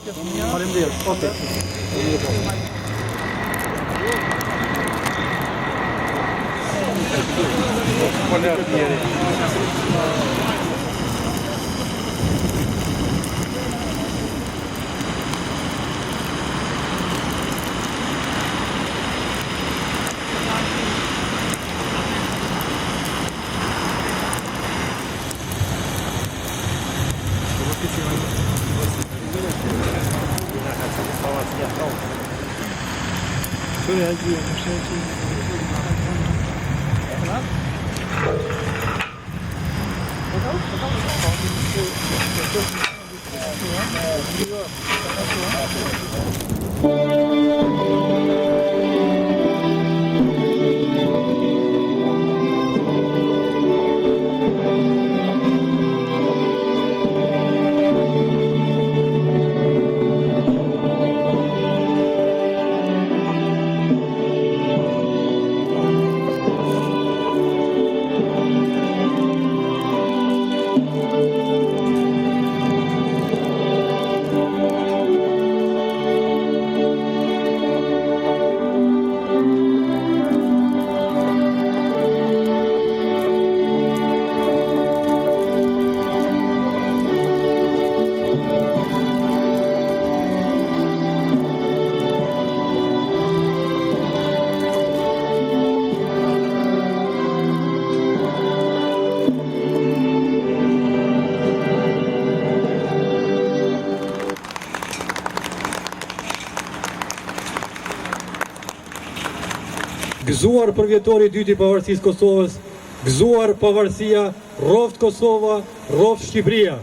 Faleminderit. Okej. Gëzuar për vjetori i dytë i pavarësisë Kosovës, gëzuar pavarësia, rroft Kosova, rroft Shqipëria.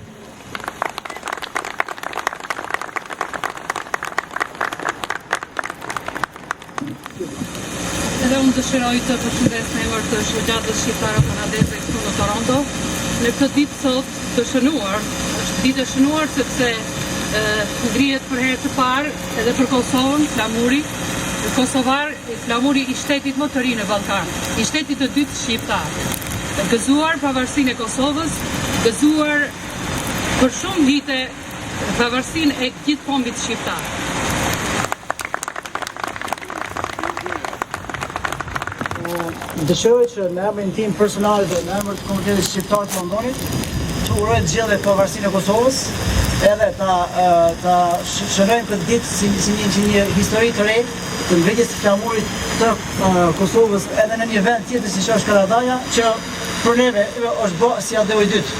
Edhe unë dëshiroj të përshëndes në emër të shoqatës shqiptare kanadeze këtu në Toronto. Në këtë ditë sot të shënuar, është ditë e shënuar sepse ngrihet për herë të parë edhe për Kosovën flamuri kosovar, flamuri i shtetit më të ri në Ballkan, i shtetit të dytë shqiptar. Gëzuar pavarësinë e Kosovës, gëzuar për shumë vite pavarësinë e gjithë kombit shqiptar. Dëshiroj që në emrin tim personal dhe në emër të Komunitetit Shqiptar të Londonit të uroj të gjithëve pavarësinë e Kosovës, edhe ta shërojmë këtë ditë si një histori të re të ngritjes së flamurit të Kosovës edhe në një vend tjetër si që është Kanadaja, që për neve është bë si adeu i dytë.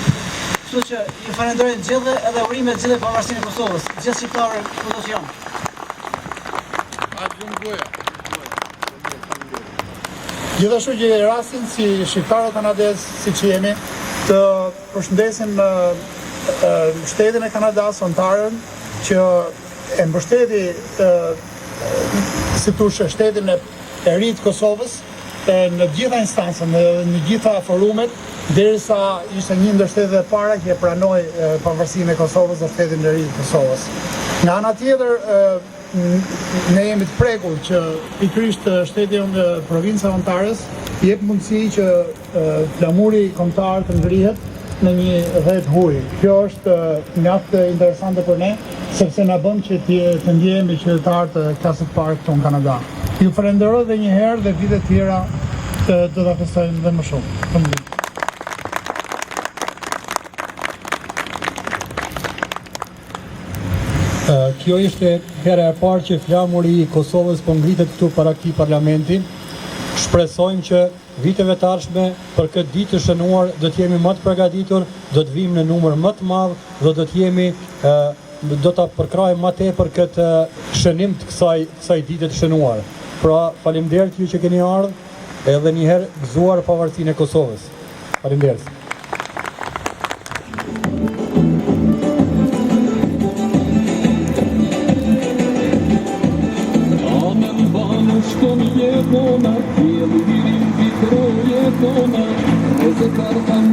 Kështu që ju falenderoj të gjithëve edhe urime të gjithëve pavarësinë e Kosovës, gjithë shqiptarë kudo që janë. Gjithashtu gjej rastin si shqiptarët kanadez, si që jemi, të përshëndesim shtetin e Kanadas, Ontarën, që e mbështeti si thoshë shtetin e ri të Kosovës në gjitha instancën, në gjitha forumet, derisa ishte një ndër shtetet e para që e pranoi pavarësinë e Kosovës dhe shtetin e ri të Kosovës. Nga ana tjetër, ne jemi të prekur që pikërisht shteti në provincën e Ontarës jep mundësi që flamuri kombëtar të ngrihet në një rreth huj. Kjo është mjaft interesante për ne, sepse na bën që të ndjehemi qytetarë të klasës së parë këtu në Kanada. Ju falenderoj edhe një herë dhe vite të tjera do ta festojmë edhe më shumë. Faleminderit. Kjo ishte hera e parë që flamuri i Kosovës po ngritet këtu para këtij parlamenti. Shpresojmë që viteve të ardhshme për këtë ditë të shënuar do të jemi më të përgatitur, do të vim në numër më të madh dhe do ta përkrahim më tepër këtë shënim të kësaj dite të shënuar. Pra, faleminderit ju që keni ardhur, edhe një herë gëzuar pavarësinë e Kosovës. Faleminderit. Shkomi je bona, tijeli virim, vitroje bona, eze kartan